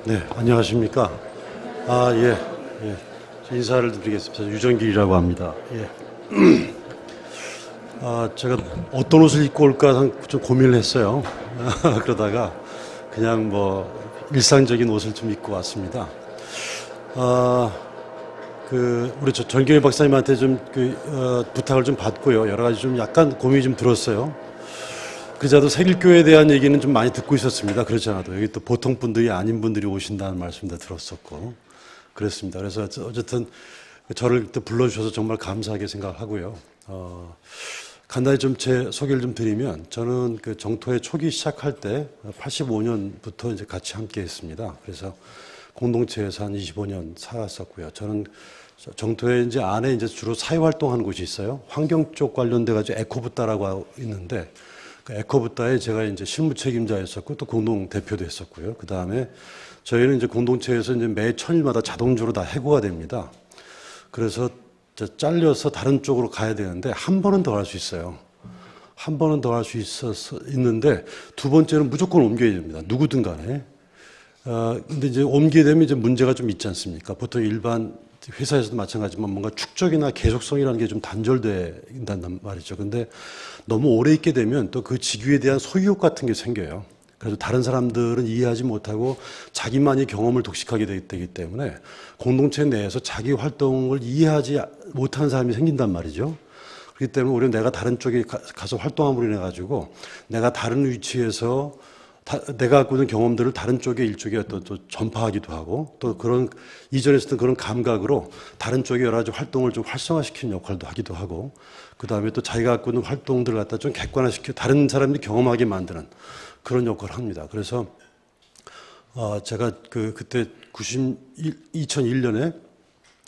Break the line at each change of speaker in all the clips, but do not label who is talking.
네, 안녕하십니까. 예, 예. 인사를 드리겠습니다. 유정길이라고 합니다. 예. 제가 어떤 옷을 입고 올까 좀 고민을 했어요. 그러다가 그냥 뭐 일상적인 옷을 좀 입고 왔습니다. 우리 전경일 박사님한테 좀 부탁을 좀 받고요. 여러 가지 좀 약간 고민이 좀 들었어요. 그자도 세길교회에 대한 얘기는 좀 많이 듣고 있었습니다. 그렇지 않아도 여기 또 보통 분들이 아닌 분들이 오신다는 말씀도 들었었고 그랬습니다. 그래서 어쨌든 저를 또 불러주셔서 정말 감사하게 생각하고요. 간단히 좀 제 소개를 좀 드리면 저는 그 정토회 초기 시작할 때 85년부터 이제 같이 함께 했습니다. 그래서 공동체에서 한 25년 살았었고요. 저는 정토회 이제 안에 이제 주로 사회활동하는 곳이 있어요. 환경 쪽 관련돼 가지고 에코부따라고 있는데 그 에코부따에 제가 이제 실무 책임자였었고 또 공동 대표도 했었고요. 그 다음에 저희는 이제 공동체에서 이제 매 천일마다 자동적으로 다 해고가 됩니다. 그래서 잘려서 다른 쪽으로 가야 되는데 한 번은 더 할 수 있어요. 한 번은 더 할 수 있는데 두 번째는 무조건 옮겨야 됩니다. 누구든 간에. 근데 이제 옮기게 되면 이제 문제가 좀 있지 않습니까? 보통 일반 회사에서도 마찬가지지만 뭔가 축적이나 계속성이라는 게 좀 단절된단 말이죠. 근데 너무 오래 있게 되면 또 그 직위에 대한 소유욕 같은 게 생겨요. 그래서 다른 사람들은 이해하지 못하고 자기만이 경험을 독식하게 되기 때문에 공동체 내에서 자기 활동을 이해하지 못하는 사람이 생긴단 말이죠. 그렇기 때문에 우리는 내가 다른 쪽에 가서 활동함으로 인해 가지고 내가 다른 위치에서 내가 갖고 있는 경험들을 다른 쪽에 일쪽에 어떤 또 전파하기도 하고 또 그런 이전에 있었던 그런 감각으로 다른 쪽에 여러 가지 활동을 좀 활성화시키는 역할도 하기도 하고 그 다음에 또 자기가 갖고 있는 활동들을 갖다 좀 객관화시켜 다른 사람들이 경험하게 만드는 그런 역할을 합니다. 그래서 제가 그때 2001년에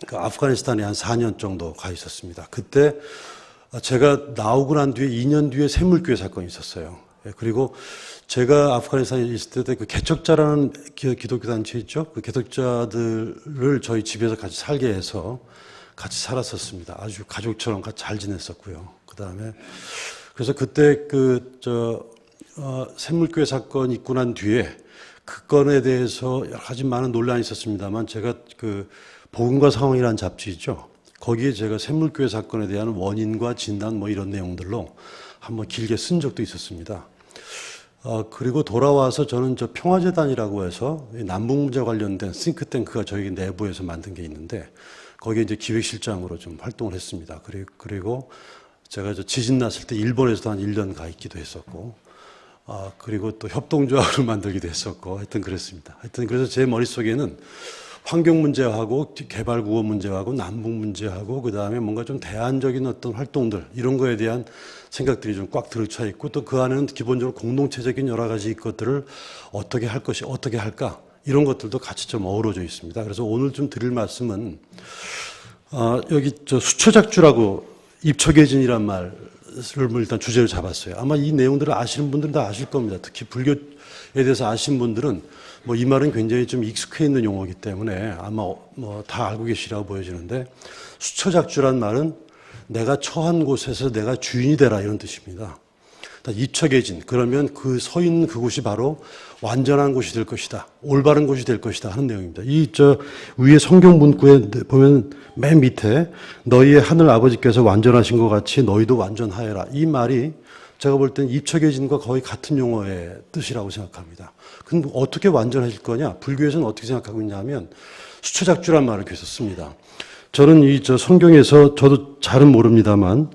그 아프가니스탄에 한 4년 정도 가 있었습니다. 그때 제가 나오고 난 뒤에 2년 뒤에 샘물교회 사건이 있었어요. 그리고 제가 아프가니스탄에 있을 때 그 개척자라는 기독교 단체 있죠? 그 개척자들을 저희 집에서 같이 살게 해서 같이 살았었습니다. 아주 가족처럼 같이 잘 지냈었고요. 그 다음에 그래서 그때 샘물교회 사건 있고 난 뒤에 그 건에 대해서 여러 가지 많은 논란이 있었습니다만 제가 그 복음과 상황이라는 잡지 있죠? 거기에 제가 샘물교회 사건에 대한 원인과 진단 뭐 이런 내용들로 한번 길게 쓴 적도 있었습니다. 그리고 돌아와서 저는 평화재단이라고 해서 남북문제 관련된 싱크탱크가 저희 내부에서 만든 게 있는데 거기에 이제 기획실장으로 좀 활동을 했습니다. 그리고 제가 지진 났을 때 일본에서도 한 1년 가 있기도 했었고, 그리고 또 협동조합을 만들기도 했었고, 하여튼 그랬습니다. 하여튼 그래서 제 머릿속에는 환경 문제하고 개발 구호 문제하고 남북 문제하고 그 다음에 뭔가 좀 대안적인 어떤 활동들 이런 거에 대한 생각들이 좀 꽉 들어차 있고 또 그 안에는 기본적으로 공동체적인 여러 가지 것들을 어떻게 할 것이 어떻게 할까 이런 것들도 같이 좀 어우러져 있습니다. 그래서 오늘 좀 드릴 말씀은 여기 수초작주라고 입처계진이란 말을 일단 주제를 잡았어요. 아마 이 내용들을 아시는 분들은 다 아실 겁니다. 특히 불교에 대해서 아시는 분들은 뭐 이 말은 굉장히 좀 익숙해 있는 용어이기 때문에 아마 뭐 다 알고 계시라고 보여지는데 수처작주란 말은 내가 처한 곳에서 내가 주인이 되라 이런 뜻입니다. 입처계진 그러면 그 서 있는 그곳이 바로 완전한 곳이 될 것이다. 올바른 곳이 될 것이다 하는 내용입니다. 위에 성경 문구에 보면 맨 밑에 너희의 하늘 아버지께서 완전하신 것 같이 너희도 완전하여라. 이 말이 제가 볼 때는 입처계진과 거의 같은 용어의 뜻이라고 생각합니다. 그럼 어떻게 완전해질 거냐? 불교에서는 어떻게 생각하고 있냐면 수처작주란 말을 계속 씁니다. 저는 성경에서 저도 잘은 모릅니다만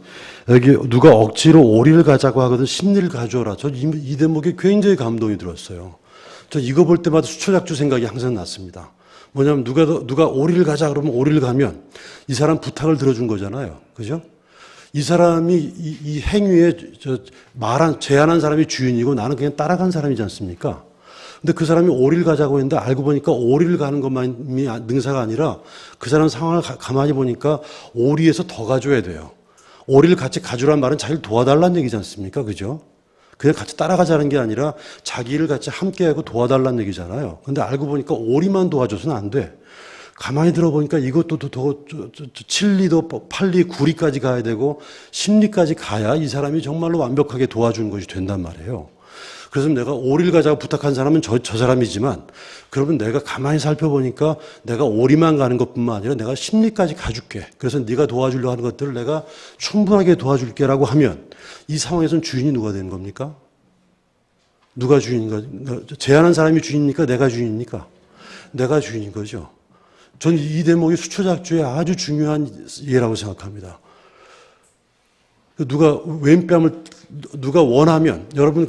여기 누가 억지로 오리를 가자고 하거든 심리를 가져오라. 이 대목에 굉장히 감동이 들었어요. 저 이거 볼 때마다 수처작주 생각이 항상 났습니다. 뭐냐면 누가 오리를 가자 그러면 오리를 가면 이 사람 부탁을 들어준 거잖아요. 그죠? 이 사람이 이 행위에 제안한 사람이 주인이고 나는 그냥 따라간 사람이지 않습니까? 근데 그 사람이 오리를 가자고 했는데 알고 보니까 오리를 가는 것만이 능사가 아니라 그 사람 상황을 가만히 보니까 오리에서 더 가져야 돼요. 오리를 같이 가주란 말은 자기를 도와달라는 얘기지 않습니까? 그죠? 그냥 같이 따라가자는 게 아니라 자기를 같이 함께하고 도와달라는 얘기잖아요. 근데 알고 보니까 오리만 도와줘서는 안 돼. 가만히 들어보니까 이것도 더 7리도 8리, 9리까지 가야 되고 10리까지 가야 이 사람이 정말로 완벽하게 도와주는 것이 된단 말이에요. 그래서 내가 오리를 가자고 부탁한 사람은 저 사람이지만 그러면 내가 가만히 살펴보니까 내가 오리만 가는 것뿐만 아니라 내가 심리까지 가줄게. 그래서 네가 도와주려고 하는 것들을 내가 충분하게 도와줄게라고 하면 이 상황에서는 주인이 누가 되는 겁니까? 누가 주인인가? 제안한 사람이 주인입니까? 내가 주인입니까? 내가 주인인 거죠. 저는 이 대목이 수초작주의 아주 중요한 예라고 생각합니다. 누가 왼뺨을 누가 원하면 여러분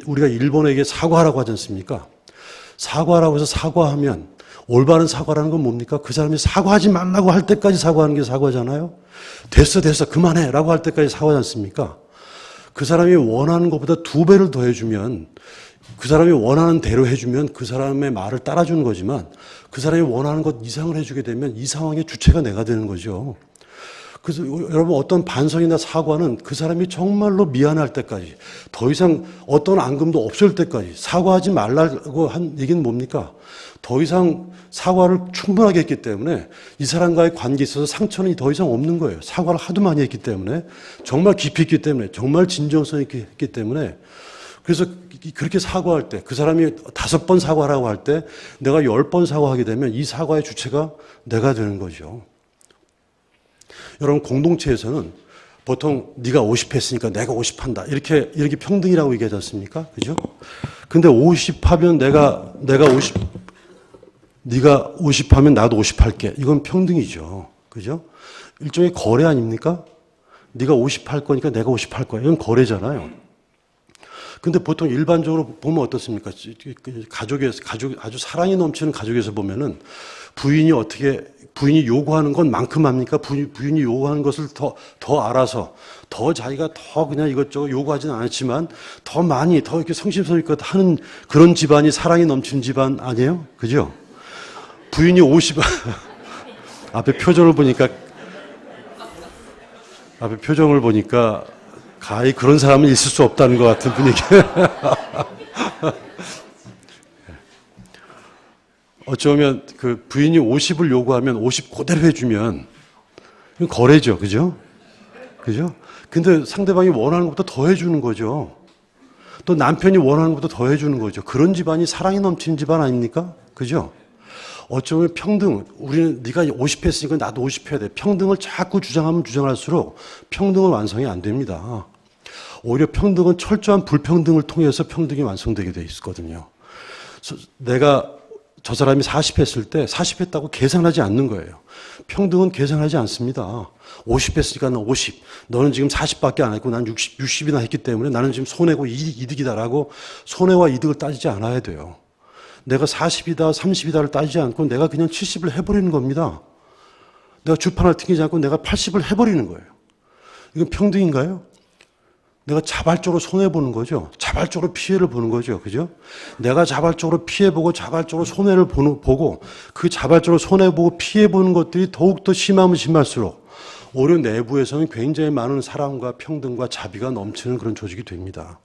우리가 일본에게 사과하라고 하지 않습니까? 사과라고 해서 사과하면 올바른 사과라는 건 뭡니까? 그 사람이 사과하지 말라고 할 때까지 사과하는 게 사과잖아요. 됐어 그만해라고 할 때까지 사과하지 않습니까? 그 사람이 원하는 것보다 2배를 더 해주면 그 사람이 원하는 대로 해주면 그 사람의 말을 따라주는 거지만 그 사람이 원하는 것 이상을 해주게 되면 이 상황의 주체가 내가 되는 거죠. 그래서 여러분 어떤 반성이나 사과는 그 사람이 정말로 미안할 때까지 더 이상 어떤 앙금도 없을 때까지 사과하지 말라고 한 얘기는 뭡니까? 더 이상 사과를 충분하게 했기 때문에 이 사람과의 관계에 있어서 상처는 더 이상 없는 거예요. 사과를 하도 많이 했기 때문에 정말 깊이 있기 때문에 정말 진정성 있게 했기 때문에 그래서 그렇게 사과할 때 그 사람이 5번 사과라고 할 때 내가 10번 사과하게 되면 이 사과의 주체가 내가 되는 거죠. 여러분 공동체에서는 보통 네가 50 했으니까 내가 50 한다. 이렇게 평등이라고 얘기하지 않습니까? 그죠? 근데 50 하면 내가 50 네가 50 하면 나도 50 할게. 이건 평등이죠. 그죠? 일종의 거래 아닙니까? 네가 50 할 거니까 내가 50 할 거야. 이건 거래잖아요. 근데 보통 일반적으로 보면 어떻습니까? 가족에서 아주 사랑이 넘치는 가족에서 보면은 부인이 요구하는 건 만큼 합니까? 부인이 요구하는 것을 더 알아서 더 자기가 더 그냥 이것저것 요구하지는 않았지만 더 많이 더 이렇게 성심성의껏 하는 그런 집안이 사랑이 넘치는 집안 아니에요? 그죠? 부인이 50 앞에 표정을 보니까 가히 그런 사람은 있을 수 없다는 것 같은 분위기. 어쩌면 그 부인이 50을 요구하면 50 그대로 해주면 이건 거래죠. 그죠? 그죠? 근데 상대방이 원하는 것보다 더 해주는 거죠. 또 남편이 원하는 것보다 더 해주는 거죠. 그런 집안이 사랑이 넘치는 집안 아닙니까? 그죠? 어쩌면 평등, 우리는 네가 50 했으니까 나도 50 해야 돼. 평등을 자꾸 주장하면 주장할수록 평등은 완성이 안 됩니다. 오히려 평등은 철저한 불평등을 통해서 평등이 완성되게 돼 있거든요. 내가 저 사람이 40 했을 때 40 했다고 계산하지 않는 거예요. 평등은 계산하지 않습니다. 50 했으니까 난 50. 너는 지금 40밖에 안 했고 난 60이나 했기 때문에 나는 지금 손해고 이득이다라고 손해와 이득을 따지지 않아야 돼요. 내가 40이다, 30이다를 따지지 않고 내가 그냥 70을 해버리는 겁니다. 내가 주판을 튕기지 않고 내가 80을 해버리는 거예요. 이건 평등인가요? 내가 자발적으로 손해보는 거죠. 자발적으로 피해를 보는 거죠. 그죠? 내가 자발적으로 피해보고 자발적으로 손해를 보고 그 자발적으로 손해보고 피해보는 것들이 더욱더 심하면 심할수록 오히려 내부에서는 굉장히 많은 사랑과 평등과 자비가 넘치는 그런 조직이 됩니다.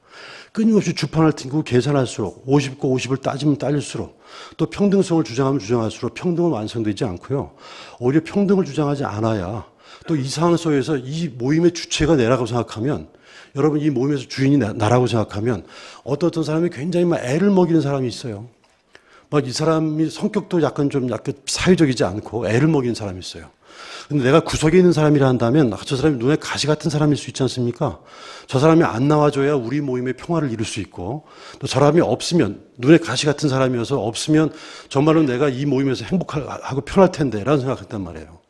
끊임없이 주판을 튕기고 계산할수록 50과 50을 따지면 따질수록 또 평등성을 주장하면 주장할수록 평등은 완성되지 않고요. 오히려 평등을 주장하지 않아야 또 이 상황 속에서 이 모임의 주체가 내라고 생각하면 여러분 이 모임에서 주인이 나라고 생각하면 어떤 사람이 굉장히 막 애를 먹이는 사람이 있어요. 막 이 사람이 성격도 약간 사회적이지 않고 애를 먹이는 사람이 있어요. 근데 내가 구석에 있는 사람이라 한다면 저 사람이 눈에 가시 같은 사람일 수 있지 않습니까? 저 사람이 안 나와줘야 우리 모임의 평화를 이룰 수 있고 또 저 사람이 없으면 눈에 가시 같은 사람이어서 없으면 정말로 내가 이 모임에서 행복하고 편할 텐데 라는 생각했단 말이에요.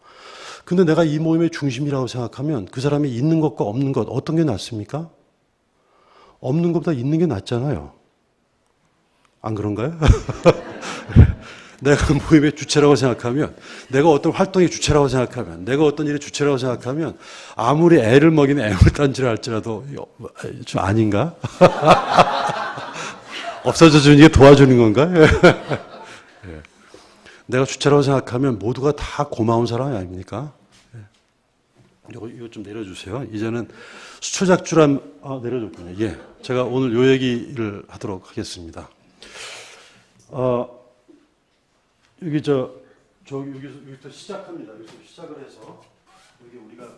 근데 내가 이 모임의 중심이라고 생각하면 그 사람이 있는 것과 없는 것 어떤 게 낫습니까? 없는 것보다 있는 게 낫잖아요. 안 그런가요? 내가 모임의 주체라고 생각하면 내가 어떤 활동의 주체라고 생각하면 내가 어떤 일의 주체라고 생각하면 아무리 애를 먹이는 애물단지를 할지라도 좀 아닌가? 없어져 주는 게 도와주는 건가? 내가 주체라고 생각하면 모두가 다 고마운 사람이 아닙니까? 이거 좀 내려주세요. 이제는 수초작주란 내려줬군요. 예, 제가 오늘 요 얘기를 하도록 하겠습니다. 여기서 시작합니다. 여기서 시작을 해서 여기 우리가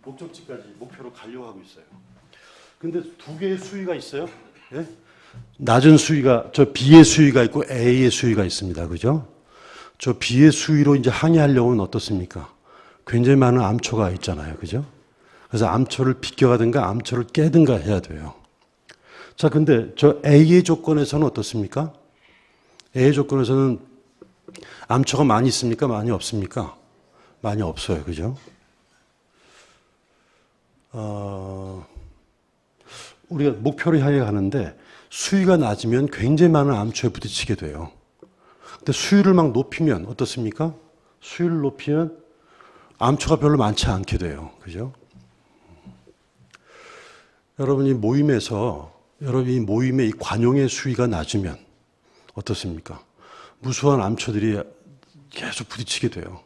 목적지까지 목표로 가려고 하고 있어요. 근데 두 개의 수위가 있어요. 예? 낮은 수위가, 저 B의 수위가 있고 A의 수위가 있습니다. 그죠? 저 B의 수위로 이제 항해하려고 하면 어떻습니까? 굉장히 많은 암초가 있잖아요. 그죠? 그래서 암초를 비껴가든가 암초를 깨든가 해야 돼요. 자, 근데 저 A의 조건에서는 어떻습니까? A의 조건에서는 암초가 많이 있습니까? 많이 없습니까? 많이 없어요. 그죠? 우리가 목표를 향해 가는데 수위가 낮으면 굉장히 많은 암초에 부딪히게 돼요. 근데 수위를 막 높이면 어떻습니까? 수위를 높이면 암초가 별로 많지 않게 돼요. 그죠? 여러분이 모임의 이 관용의 수위가 낮으면 어떻습니까? 무수한 암초들이 계속 부딪히게 돼요.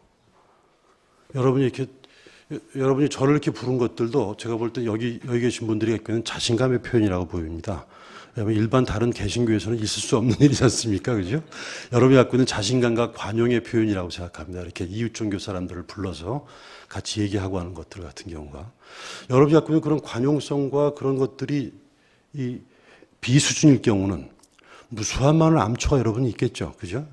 여러분이 저를 이렇게 부른 것들도 제가 볼 때 여기 계신 분들이 갖고 있는 자신감의 표현이라고 보입니다. 여러분 일반 다른 개신교에서는 있을 수 없는 일이지 않습니까? 그죠? 여러분이 갖고 있는 자신감과 관용의 표현이라고 생각합니다. 이렇게 이웃 종교 사람들을 불러서 같이 얘기하고 하는 것들 같은 경우가. 여러분이 갖고 있는 그런 관용성과 그런 것들이 이 비수준일 경우는 무수한 많은 암초가 여러분이 있겠죠. 그죠?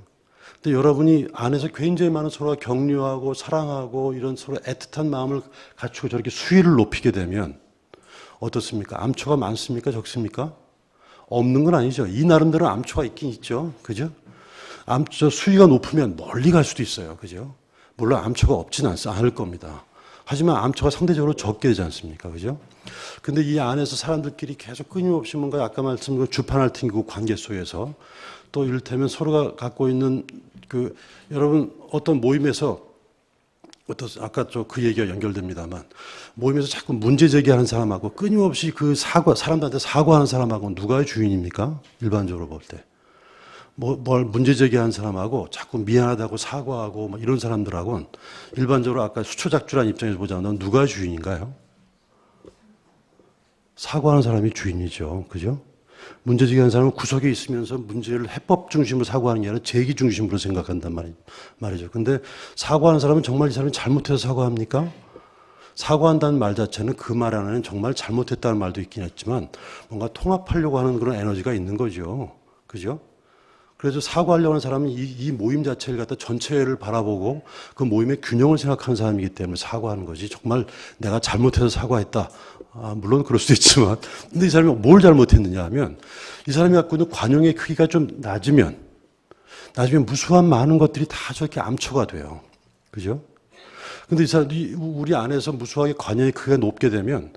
근데 여러분이 안에서 굉장히 많은 서로가 격려하고 사랑하고 이런 서로 애틋한 마음을 갖추고 저렇게 수위를 높이게 되면 어떻습니까? 암초가 많습니까? 적습니까? 없는 건 아니죠. 이 나름대로 암초가 있긴 있죠. 그죠? 암초 수위가 높으면 멀리 갈 수도 있어요. 그죠? 물론 암초가 없지는 않을 겁니다. 하지만 암초가 상대적으로 적게 되지 않습니까? 그죠? 근데 이 안에서 사람들끼리 계속 끊임없이 뭔가 아까 말씀드린 주판을 튕기고 관계 속에서 또 이를테면 서로가 갖고 있는 여러분 어떤 모임에서 아까 그 얘기가 연결됩니다만 모임에서 자꾸 문제 제기하는 사람하고 끊임없이 사람들한테 사과하는 사람하고 누가 주인입니까? 일반적으로 볼 때. 뭘 문제 제기하는 사람하고 자꾸 미안하다고 사과하고 이런 사람들하고는 일반적으로 아까 수초작주라는 입장에서 보자면 누가 주인인가요? 사과하는 사람이 주인이죠. 그죠? 문제 제기하는 사람은 구석에 있으면서 문제를 해법 중심으로 사고하는 게 아니라 제기 중심으로 생각한단 말이죠. 근데 사고하는 사람은 정말 이 사람이 잘못해서 사과합니까? 사과한다는 말 자체는 그 말 안에는 정말 잘못했다는 말도 있긴 했지만 뭔가 통합하려고 하는 그런 에너지가 있는 거죠. 그죠? 그래서 사과하려고 하는 사람은 이 모임 자체를 갖다 전체를 바라보고 그 모임의 균형을 생각하는 사람이기 때문에 사과하는 거지. 정말 내가 잘못해서 사과했다. 물론 그럴 수도 있지만. 근데 이 사람이 뭘 잘못했느냐 하면 이 사람이 갖고 있는 관용의 크기가 좀 낮으면 무수한 많은 것들이 다 저렇게 암초가 돼요. 그죠? 근데 이 사람이 우리 안에서 무수하게 관용의 크기가 높게 되면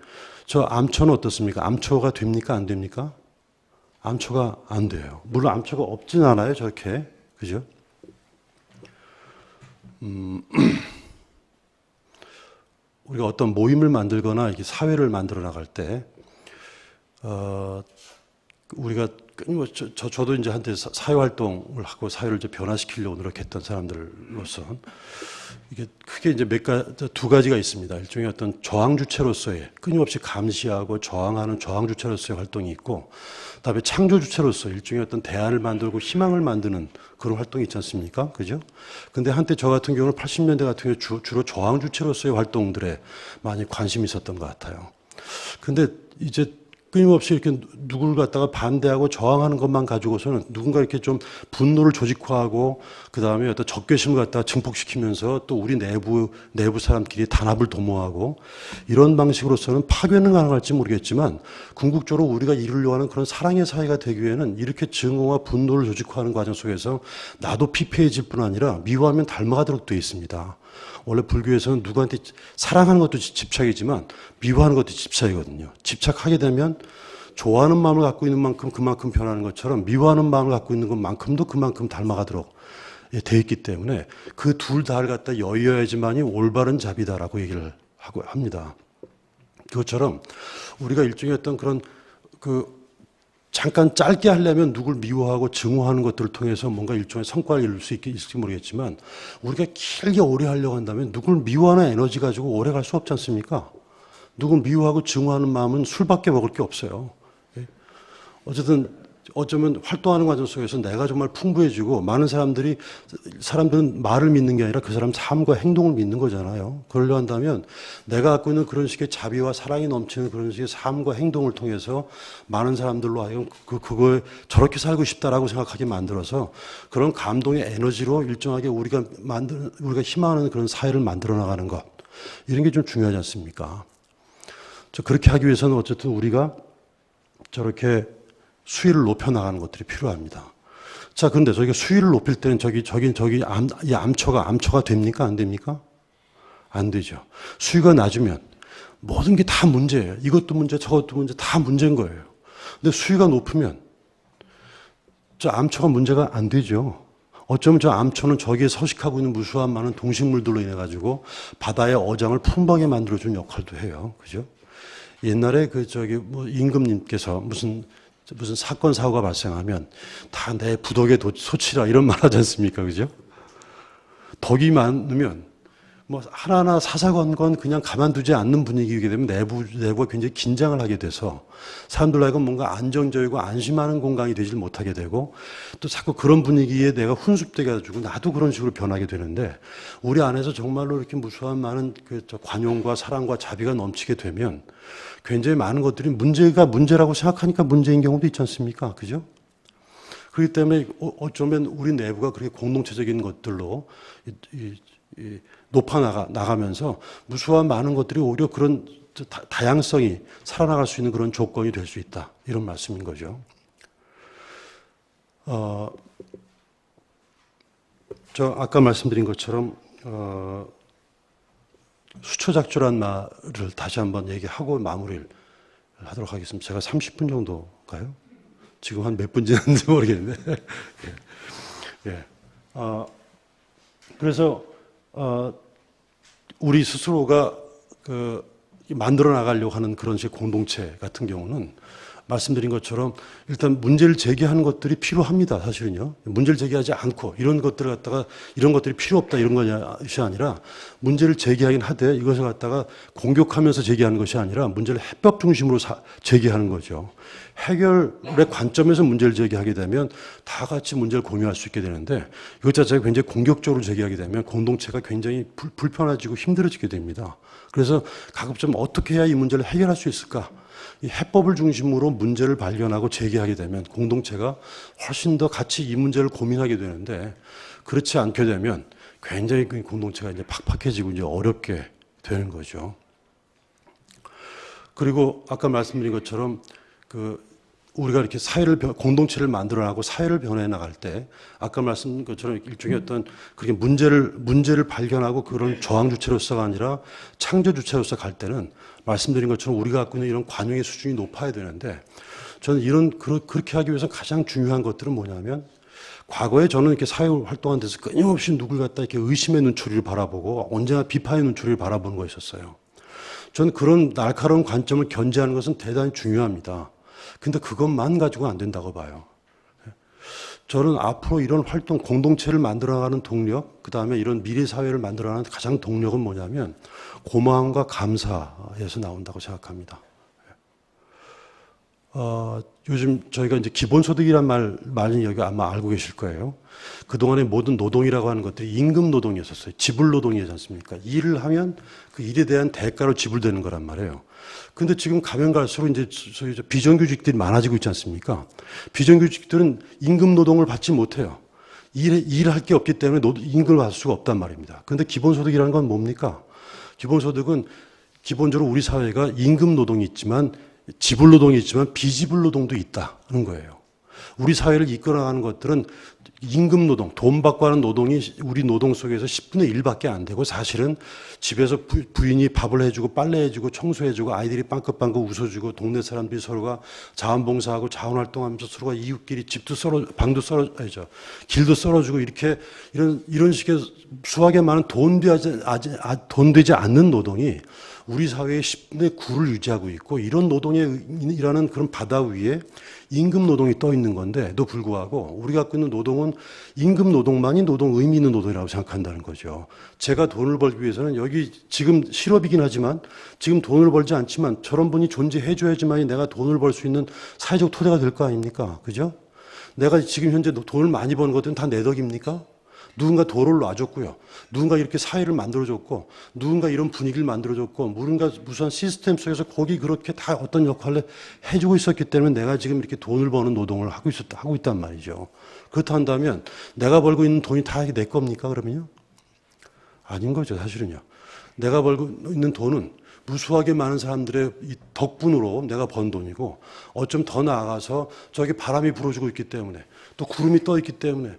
저 암초는 어떻습니까? 암초가 됩니까? 안 됩니까? 암초가 안 돼요. 물론 암초가 없진 않아요, 저렇게. 그죠? 우리가 어떤 모임을 만들거나 이렇게 사회를 만들어 나갈 때, 우리가 저도 이제 한때 사회 활동을 하고 사회를 이제 변화시키려고 노력했던 사람들로서 이게 크게 이제 두 가지가 있습니다. 일종의 어떤 저항 주체로서의 끊임없이 감시하고 저항하는 저항 주체로서의 활동이 있고, 그다음에 창조 주체로서 일종의 어떤 대안을 만들고 희망을 만드는 그런 활동이 있지 않습니까? 그죠? 근데 한때 저 같은 경우는 80년대 같은 경우 주로 저항 주체로서의 활동들에 많이 관심이 있었던 것 같아요. 근데 이제 끊임없이 이렇게 누구를 갖다가 반대하고 저항하는 것만 가지고서는 누군가 이렇게 좀 분노를 조직화하고 그 다음에 어떤 적개심을 갖다가 증폭시키면서 또 우리 내부 사람끼리 단합을 도모하고 이런 방식으로서는 파괴는 가능할지 모르겠지만 궁극적으로 우리가 이루려고 하는 그런 사랑의 사회가 되기 위해는 이렇게 증오와 분노를 조직화하는 과정 속에서 나도 피폐해질 뿐 아니라 미워하면 닮아가도록 되어 있습니다. 원래 불교에서는 누구한테 사랑하는 것도 집착이지만 미워하는 것도 집착이거든요. 집착하게 되면 좋아하는 마음을 갖고 있는 만큼 그만큼 변하는 것처럼 미워하는 마음을 갖고 있는 것만큼도 그만큼 닮아가도록 돼 있기 때문에 그 둘 다를 갖다 여의어야지만이 올바른 자비다라고 얘기를 하고 합니다. 그것처럼 우리가 일종의 어떤 그런 잠깐 짧게 하려면 누굴 미워하고 증오하는 것들을 통해서 뭔가 일종의 성과를 이룰 수 있을지 모르겠지만 우리가 길게 오래 하려고 한다면 누굴 미워하는 에너지 가지고 오래 갈 수 없지 않습니까? 누굴 미워하고 증오하는 마음은 술밖에 먹을 게 없어요. 어쨌든 어쩌면 활동하는 과정 속에서 내가 정말 풍부해지고 많은 사람들은 말을 믿는 게 아니라 그 사람 삶과 행동을 믿는 거잖아요. 그러려 한다면 내가 갖고 있는 그런 식의 자비와 사랑이 넘치는 그런 식의 삶과 행동을 통해서 많은 사람들로 하여금 그거에 저렇게 살고 싶다라고 생각하게 만들어서 그런 감동의 에너지로 일정하게 우리가 희망하는 그런 사회를 만들어 나가는 것. 이런 게 좀 중요하지 않습니까? 그렇게 하기 위해서는 어쨌든 우리가 저렇게 수위를 높여 나가는 것들이 필요합니다. 자, 그런데 저희가 수위를 높일 때는 이 암초가 됩니까? 안 됩니까? 안 되죠. 수위가 낮으면 모든 게 다 문제예요. 이것도 문제, 저것도 문제, 다 문제인 거예요. 근데 수위가 높으면 저 암초가 문제가 안 되죠. 어쩌면 저 암초는 저기에 서식하고 있는 무수한 많은 동식물들로 인해 가지고 바다의 어장을 풍부하게 만들어주는 역할도 해요. 그죠? 옛날에 임금님께서 무슨 사건, 사고가 발생하면 다 내 부덕의 소치라 이런 말 하지 않습니까? 그죠? 덕이 많으면 하나하나 사사건건 그냥 가만두지 않는 분위기이게 되면 내부가 굉장히 긴장을 하게 돼서 사람들 하여금 뭔가 안정적이고 안심하는 공간이 되질 못하게 되고 또 자꾸 그런 분위기에 내가 훈습되게 해가지고 나도 그런 식으로 변하게 되는데 우리 안에서 정말로 이렇게 무수한 많은 관용과 사랑과 자비가 넘치게 되면 굉장히 많은 것들이 문제라고 생각하니까 문제인 경우도 있지 않습니까? 그죠? 그렇기 때문에 어쩌면 우리 내부가 그렇게 공동체적인 것들로 나가면서 무수한 많은 것들이 오히려 그런 다양성이 살아나갈 수 있는 그런 조건이 될 수 있다. 이런 말씀인 거죠. 아까 말씀드린 것처럼 수초작조란 말을 다시 한번 얘기하고 마무리를 하도록 하겠습니다. 제가 30분 정도가요? 지금 한 몇 분 지났는지 모르겠는데. 예. 그래서 우리 스스로가 만들어 나가려고 하는 그런 식의 공동체 같은 경우는 말씀드린 것처럼 일단 문제를 제기하는 것들이 필요합니다. 사실은요. 문제를 제기하지 않고 이런 것들이 필요 없다 이런 것이 아니라 문제를 제기하긴 하되 이것을 갖다가 공격하면서 제기하는 것이 아니라 문제를 해법 중심으로 제기하는 거죠. 해결의 관점에서 문제를 제기하게 되면 다 같이 문제를 공유할 수 있게 되는데 이것 자체가 굉장히 공격적으로 제기하게 되면 공동체가 굉장히 불편해지고 힘들어지게 됩니다. 그래서 가급적 어떻게 해야 이 문제를 해결할 수 있을까? 이 해법을 중심으로 문제를 발견하고 제기하게 되면 공동체가 훨씬 더 같이 이 문제를 고민하게 되는데 그렇지 않게 되면 굉장히 그 공동체가 이제 팍팍해지고 이제 어렵게 되는 거죠. 그리고 아까 말씀드린 것처럼 우리가 이렇게 공동체를 만들어나가고 사회를 변해 나갈 때 아까 말씀드린 것처럼 일종의 어떤 그렇게 문제를 발견하고 그런 저항 주체로서가 아니라 창조 주체로서 갈 때는 말씀드린 것처럼 우리가 갖고 있는 이런 관용의 수준이 높아야 되는데 저는 그렇게 하기 위해서 가장 중요한 것들은 뭐냐면 과거에 저는 이렇게 사회 활동한 데서 끊임없이 누굴 갖다 이렇게 의심의 눈초리를 바라보고 언제나 비판의 눈초리를 바라보는 거였었어요. 저는 그런 날카로운 관점을 견제하는 것은 대단히 중요합니다. 근데 그것만 가지고는 안 된다고 봐요. 저는 앞으로 이런 활동, 공동체를 만들어가는 동력, 그 다음에 이런 미래 사회를 만들어가는 가장 동력은 뭐냐면 고마움과 감사에서 나온다고 생각합니다. 요즘 저희가 이제 기본소득이란 말은 여기 아마 알고 계실 거예요. 그동안의 모든 노동이라고 하는 것들이 임금 노동이었었어요. 지불 노동이지 않습니까? 일을 하면 그 일에 대한 대가로 지불되는 거란 말이에요. 근데 지금 가면 갈수록 이제 비정규직들이 많아지고 있지 않습니까? 비정규직들은 임금 노동을 받지 못해요. 일할 게 없기 때문에 임금을 받을 수가 없단 말입니다. 근데 기본소득이라는 건 뭡니까? 기본소득은 기본적으로 우리 사회가 임금 노동이 있지만 지불 노동이 있지만 비지불 노동도 있다는 거예요. 우리 사회를 이끌어가는 것들은 임금 노동, 돈 받고 하는 노동이 우리 노동 속에서 10분의 1밖에 안 되고 사실은 집에서 부인이 밥을 해주고 빨래해주고 청소해주고 아이들이 빵긋빵긋 웃어주고 동네 사람들이 서로가 자원봉사하고 자원활동하면서 서로가 이웃끼리 길도 썰어주고 이렇게 이런 식의 수하게 많은 돈 되지 않는 노동이 우리 사회의 10분의 9를 유지하고 있고 이런 노동에 일하는 그런 바다 위에 임금 노동이 떠 있는 건데도 불구하고 우리가 갖고 있는 노동은 임금 노동만이 의미 있는 노동이라고 생각한다는 거죠. 제가 돈을 벌기 위해서는 여기 지금 실업이긴 하지만 지금 돈을 벌지 않지만 저런 분이 존재해 줘야지만이 내가 돈을 벌 수 있는 사회적 토대가 될 거 아닙니까? 그죠? 내가 지금 현재 돈을 많이 버는 것들은 다 내 덕입니까? 누군가 도를 놔줬고요. 누군가 이렇게 사회를 만들어줬고, 누군가 이런 분위기를 만들어줬고, 누군가 무슨 시스템 속에서 거기 그렇게 다 어떤 역할을 해주고 있었기 때문에 내가 지금 이렇게 돈을 버는 노동을 하고 있단 말이죠. 그렇다 한다면 내가 벌고 있는 돈이 다 내 겁니까, 그러면요? 아닌 거죠, 사실은요. 내가 벌고 있는 돈은 무수하게 많은 사람들의 이 덕분으로 내가 번 돈이고, 어쩜 더 나아가서 저기 바람이 불어주고 있기 때문에, 또 구름이 떠 있기 때문에,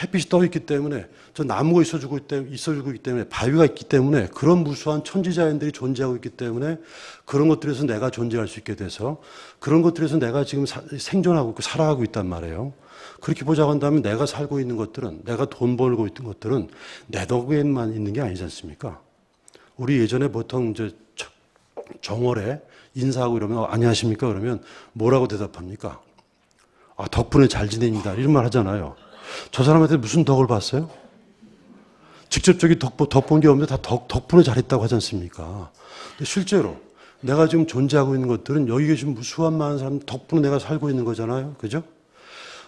햇빛이 떠 있기 때문에, 저 나무가 있어주고 있기 때문에, 바위가 있기 때문에, 그런 무수한 천지자연들이 존재하고 있기 때문에, 그런 것들에서 내가 존재할 수 있게 돼서, 그런 것들에서 내가 지금 생존하고 있고 살아가고 있단 말이에요. 그렇게 보자고 한다면 내가 살고 있는 것들은, 내가 돈 벌고 있는 것들은 내 덕에만 있는 게 아니지 않습니까? 우리 예전에 보통 이제 정월에 인사하고 이러면 안녕하십니까? 그러면 뭐라고 대답합니까? 아, 덕분에 잘 지냅니다. 이런 말 하잖아요. 저 사람한테 무슨 덕을 봤어요? 직접적인 덕 본 게 없는데 다 덕분에 잘했다고 하지 않습니까? 근데 실제로 내가 지금 존재하고 있는 것들은 여기 계신 무수한 많은 사람 덕분에 내가 살고 있는 거잖아요. 그죠?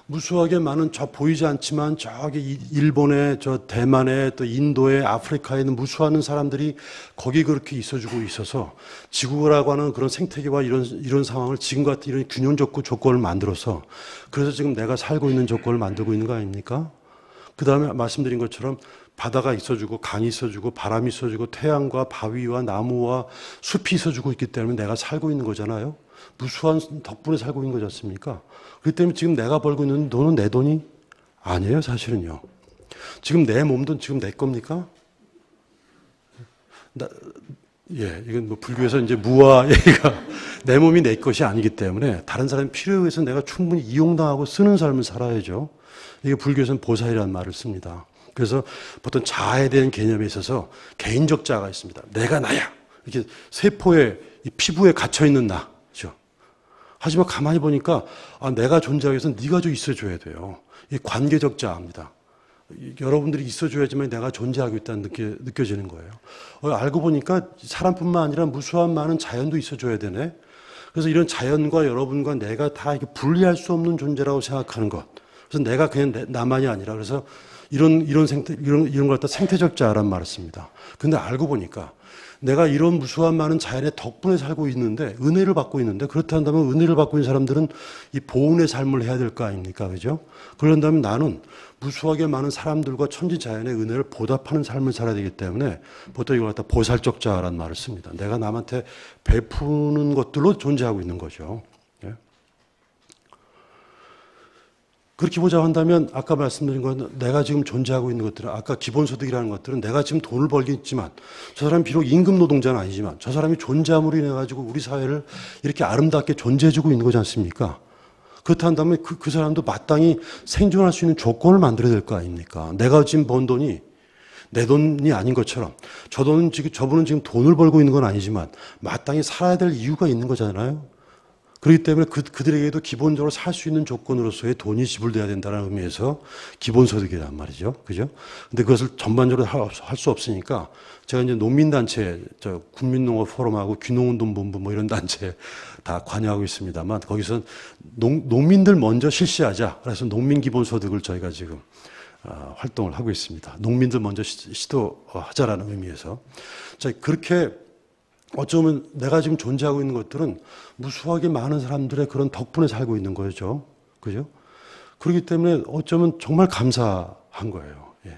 무수하게 많은 저 보이지 않지만 저기 일본에 저 대만에 또 인도에 아프리카에 있는 무수한 사람들이 거기 그렇게 있어주고 있어서 지구라고 하는 그런 생태계와 이런 상황을 지금과 같은 이런 균형적 조건을 만들어서 그래서 지금 내가 살고 있는 조건을 만들고 있는 거 아닙니까? 그 다음에 말씀드린 것처럼 바다가 있어주고 강이 있어주고 바람이 있어주고 태양과 바위와 나무와 숲이 있어주고 있기 때문에 내가 살고 있는 거잖아요. 무수한 덕분에 살고 있는 거지 않습니까? 그렇기 때문에 지금 내가 벌고 있는 돈은 내 돈이 아니에요, 사실은요. 지금 내 몸도 지금 내 겁니까? 이건 뭐 불교에서 이제 무아 얘기가 내 몸이 내 것이 아니기 때문에 다른 사람의 필요에 의해서 내가 충분히 이용당하고 쓰는 삶을 살아야죠. 이게 불교에서는 보살이라는 말을 씁니다. 그래서 보통 자아에 대한 개념에 있어서 개인적 자아가 있습니다. 내가 나야. 이렇게 세포에, 이 피부에 갇혀있는 나. 그죠? 하지만 가만히 보니까 내가 존재하기 위해서는 네가 좀 있어줘야 돼요. 이 관계적 자아입니다. 여러분들이 있어줘야지만 내가 존재하고 있다는 느껴지는 거예요. 알고 보니까 사람뿐만 아니라 무수한 많은 자연도 있어줘야 되네. 그래서 이런 자연과 여러분과 내가 다 이렇게 분리할 수 없는 존재라고 생각하는 것. 그래서 내가 그냥 나만이 아니라 그래서 이런 걸 갖다 생태적 자아란 말을 씁니다. 근데 알고 보니까 내가 이런 무수한 많은 자연의 덕분에 살고 있는데 은혜를 받고 있는데 그렇다 한다면 은혜를 받고 있는 사람들은 이 보온의 삶을 해야 될 거 아닙니까? 그죠? 그런다면 나는 무수하게 많은 사람들과 천지 자연의 은혜를 보답하는 삶을 살아야 되기 때문에 보통 이걸 갖다 보살적 자아란 말을 씁니다. 내가 남한테 베푸는 것들로 존재하고 있는 거죠. 그렇게 보자고 한다면 아까 말씀드린 건 내가 지금 존재하고 있는 것들은 아까 기본소득이라는 것들은 내가 지금 돈을 벌겠지만 저 사람이 비록 임금 노동자는 아니지만 저 사람이 존재함으로 인해 가지고 우리 사회를 이렇게 아름답게 존재해주고 있는 거지 않습니까? 그렇다 한다면 그 사람도 마땅히 생존할 수 있는 조건을 만들어야 될 거 아닙니까? 내가 지금 번 돈이 내 돈이 아닌 것처럼 저분은 지금 돈을 벌고 있는 건 아니지만 마땅히 살아야 될 이유가 있는 거잖아요. 그렇기 때문에 그들에게도 기본적으로 살 수 있는 조건으로서의 돈이 지불돼야 된다는 의미에서 기본소득이란 말이죠. 그죠? 근데 그것을 전반적으로 할 수 없으니까 제가 이제 농민단체, 국민농업포럼하고 귀농운동본부 뭐 이런 단체에 다 관여하고 있습니다만 거기서 농민들 먼저 실시하자. 그래서 농민기본소득을 저희가 지금 활동을 하고 있습니다. 농민들 먼저 시도하자라는 의미에서. 자, 그렇게 어쩌면 내가 지금 존재하고 있는 것들은 무수하게 많은 사람들의 그런 덕분에 살고 있는 거죠. 그죠? 그렇기 때문에 어쩌면 정말 감사한 거예요. 예.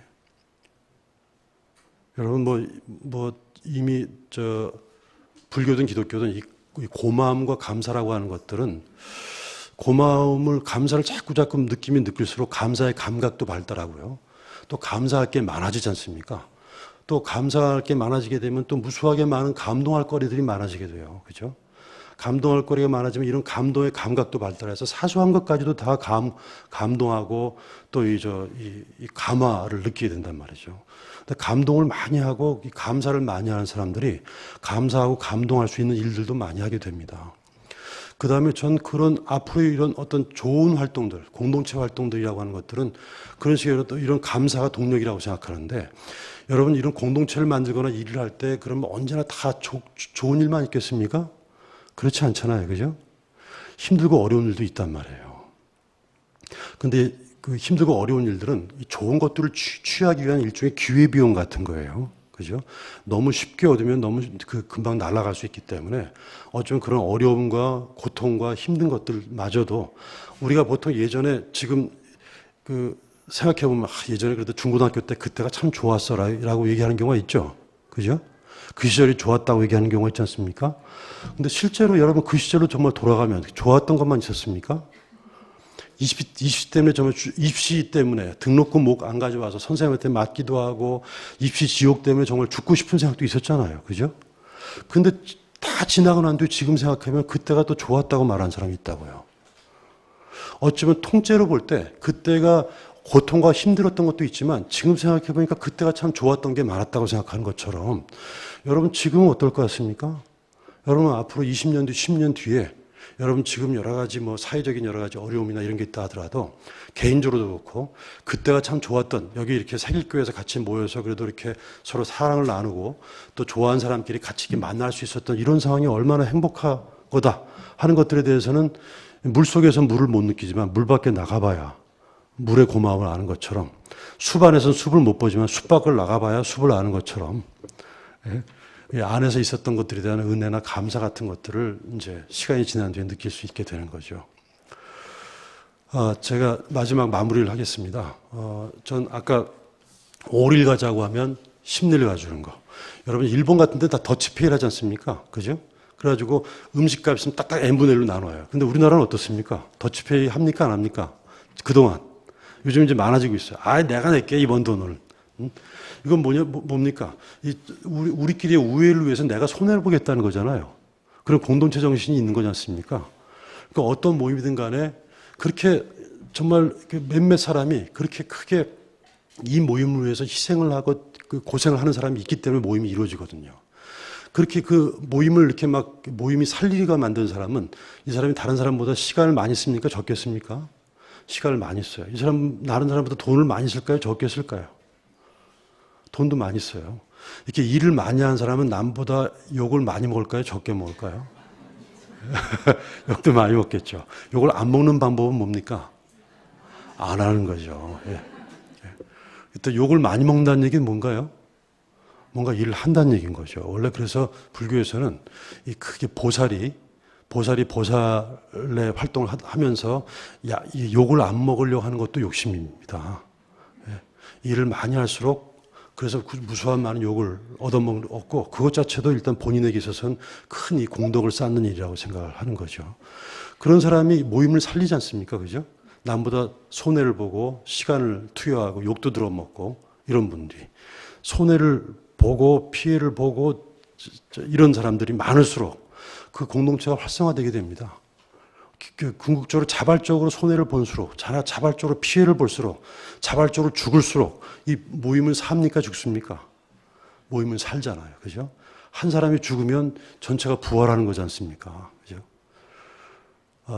여러분, 이미 불교든 기독교든 이 고마움과 감사라고 하는 것들은 감사를 자꾸 느끼면 느낄수록 감사의 감각도 발달하고요. 또 감사할 게 많아지지 않습니까? 또 감사할 게 많아지게 되면 또 무수하게 많은 감동할 거리들이 많아지게 돼요. 그죠? 감동할 거리가 많아지면 이런 감동의 감각도 발달해서 사소한 것까지도 다 감동하고 또 이 감화를 느끼게 된단 말이죠. 근데 감동을 많이 하고 감사를 많이 하는 사람들이 감사하고 감동할 수 있는 일들도 많이 하게 됩니다. 그 다음에 전 그런 앞으로 이런 어떤 좋은 활동들, 공동체 활동들이라고 하는 것들은 그런 식의 이런 감사가 동력이라고 생각하는데 여러분 이런 공동체를 만들거나 일을 할 때 그러면 언제나 다 좋은 일만 있겠습니까? 그렇지 않잖아요. 그죠? 힘들고 어려운 일도 있단 말이에요. 근데 그 힘들고 어려운 일들은 이 좋은 것들을 취하기 위한 일종의 기회비용 같은 거예요. 그죠? 너무 쉽게 얻으면 너무 금방 날아갈 수 있기 때문에 어쩌면 그런 어려움과 고통과 힘든 것들마저도 우리가 보통 예전에 지금 생각해보면 예전에 그래도 중고등학교 때 그때가 참 좋았어 라고 얘기하는 경우가 있죠. 그죠? 그 시절이 좋았다고 얘기하는 경우가 있지 않습니까? 근데 실제로 여러분 그 시절로 정말 돌아가면 좋았던 것만 있었습니까? 입시 때문에 정말 입시 때문에 등록금 못 안 가져와서 선생님한테 맞기도 하고 입시 지옥 때문에 정말 죽고 싶은 생각도 있었잖아요. 그죠? 근데 다 지나고 난 뒤에 지금 생각하면 그때가 또 좋았다고 말하는 사람이 있다고요. 어쩌면 통째로 볼 때 그때가 고통과 힘들었던 것도 있지만 지금 생각해 보니까 그때가 참 좋았던 게 많았다고 생각하는 것처럼 여러분 지금은 어떨 것 같습니까? 여러분 앞으로 20년 뒤, 10년 뒤에 여러분 지금 여러 가지 사회적인 여러 가지 어려움이나 이런 게 있다 하더라도 개인적으로도 그렇고 그때가 참 좋았던 여기 이렇게 새길교회에서 같이 모여서 그래도 이렇게 서로 사랑을 나누고 또 좋아하는 사람끼리 같이 이렇게 만날 수 있었던 이런 상황이 얼마나 행복한 거다 하는 것들에 대해서는 물속에서 물을 못 느끼지만 물 밖에 나가봐야 물의 고마움을 아는 것처럼 숲 안에서는 숲을 못 보지만 숲 밖을 나가봐야 숲을 아는 것처럼 안에서 있었던 것들에 대한 은혜나 감사 같은 것들을 이제 시간이 지난 뒤에 느낄 수 있게 되는 거죠. 제가 마지막 마무리를 하겠습니다. 전 아까 5일 가자고 하면 10일 가주는 거. 여러분 일본 같은 데 다 더치페이를 하지 않습니까? 그죠? 그래가지고 음식값 있으면 딱딱 n분의 1로 나눠요. 근데 우리나라는 어떻습니까? 더치페이 합니까? 안 합니까? 그동안. 요즘 이제 많아지고 있어요. 내가 낼게, 이번 돈을. 이건 뭡니까? 우리끼리의 우애를 위해서 내가 손해를 보겠다는 거잖아요. 그런 공동체 정신이 있는 거지 않습니까? 그러니까 어떤 모임이든 간에 그렇게 정말 몇몇 사람이 그렇게 크게 이 모임을 위해서 희생을 하고 고생을 하는 사람이 있기 때문에 모임이 이루어지거든요. 그렇게 그 모임을 이렇게 모임이 살리가 만든 사람은 이 사람이 다른 사람보다 시간을 많이 씁니까? 적게 씁니까? 시간을 많이 써요. 이 사람, 다른 사람보다 돈을 많이 쓸까요? 적게 쓸까요? 돈도 많이 써요. 이렇게 일을 많이 하는 사람은 남보다 욕을 많이 먹을까요? 적게 먹을까요? 욕도 많이 먹겠죠. 욕을 안 먹는 방법은 뭡니까? 안 하는 거죠. 예. 또 욕을 많이 먹는다는 얘기는 뭔가요? 뭔가 일을 한다는 얘기인 거죠. 원래 그래서 불교에서는 이 크게 보살의 활동을 하면서 이 욕을 안 먹으려고 하는 것도 욕심입니다. 예. 일을 많이 할수록 그래서 무수한 많은 욕을 얻고 그것 자체도 일단 본인에게 있어서는 큰 이 공덕을 쌓는 일이라고 생각을 하는 거죠. 그런 사람이 모임을 살리지 않습니까? 그죠? 남보다 손해를 보고 시간을 투여하고 욕도 들어먹고 이런 분들이 손해를 보고 피해를 보고 이런 사람들이 많을수록 그 공동체가 활성화되게 됩니다. 궁극적으로 자발적으로 손해를 본수록 자발적으로 피해를 볼수록 자발적으로 죽을수록 이 모임은 삽니까 죽습니까? 모임은 살잖아요. 그죠? 한 사람이 죽으면 전체가 부활하는 거지 않습니까? 그죠?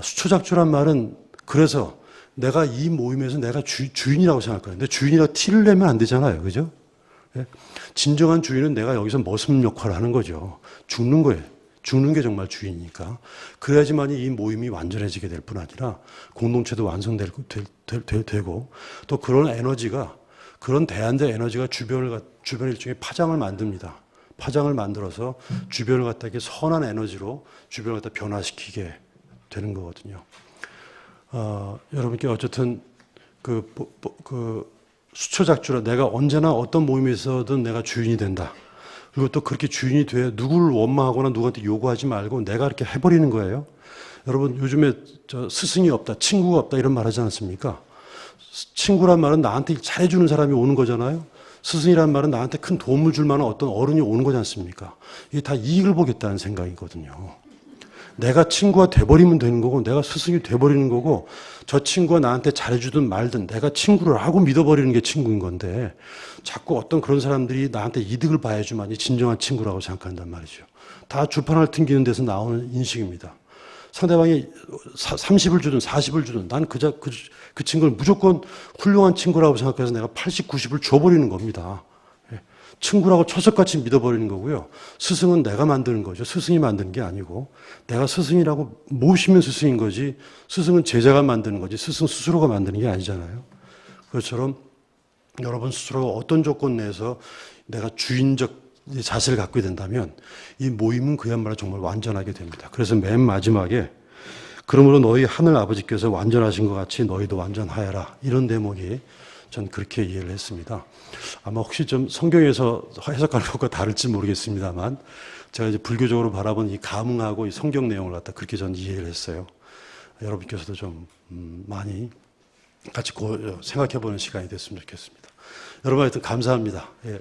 수초작주란 말은 그래서 내가 이 모임에서 내가 주인이라고 생각해요. 근데 주인이라고 티를 내면 안 되잖아요. 그죠? 진정한 주인은 내가 여기서 머슴 역할을 하는 거죠. 죽는 거예요. 죽는 게 정말 주인이니까. 그래야지만이 이 모임이 완전해지게 될 뿐 아니라 공동체도 완성되고 또 그런 에너지가 그런 대안된 에너지가 주변에 일종의 파장을 만듭니다. 파장을 만들어서 주변을 갖다 이렇게 선한 에너지로 주변을 갖다 변화시키게 되는 거거든요. 여러분께 어쨌든 수초작주라 내가 언제나 어떤 모임에서든 내가 주인이 된다. 그리고 또 그렇게 주인이 돼 누구를 원망하거나 누구한테 요구하지 말고 내가 이렇게 해버리는 거예요. 여러분 요즘에 스승이 없다, 친구가 없다 이런 말 하지 않습니까? 친구란 말은 나한테 잘해주는 사람이 오는 거잖아요. 스승이란 말은 나한테 큰 도움을 줄 만한 어떤 어른이 오는 거지 않습니까? 이게 다 이익을 보겠다는 생각이거든요. 내가 친구가 돼버리면 되는 거고 내가 스승이 돼버리는 거고 저 친구가 나한테 잘해주든 말든 내가 친구를 하고 믿어버리는 게 친구인 건데 자꾸 어떤 그런 사람들이 나한테 이득을 봐야지만이 진정한 친구라고 생각한단 말이죠. 다 주판을 튕기는 데서 나오는 인식입니다. 상대방이 30을 주든 40을 주든 난 그 친구를 무조건 훌륭한 친구라고 생각해서 내가 80, 90을 줘버리는 겁니다. 친구라고 초석같이 믿어버리는 거고요. 스승은 내가 만드는 거죠. 스승이 만드는 게 아니고 내가 스승이라고 모시면 스승인 거지 스승은 제자가 만드는 거지 스승 스스로가 만드는 게 아니잖아요. 그것처럼 여러분 스스로 어떤 조건 내에서 내가 주인적 자세를 갖게 된다면 이 모임은 그야말로 정말 완전하게 됩니다. 그래서 맨 마지막에 그러므로 너희 하늘 아버지께서 완전하신 것 같이 너희도 완전하여라. 이런 대목이 전 그렇게 이해를 했습니다. 아마 혹시 좀 성경에서 해석하는 것과 다를지 모르겠습니다만 제가 이제 불교적으로 바라본 이 감흥하고 이 성경 내용을 갖다 그렇게 전 이해를 했어요. 여러분께서도 좀 많이 같이 생각해보는 시간이 됐으면 좋겠습니다. 여러분 하여튼 감사합니다. 예.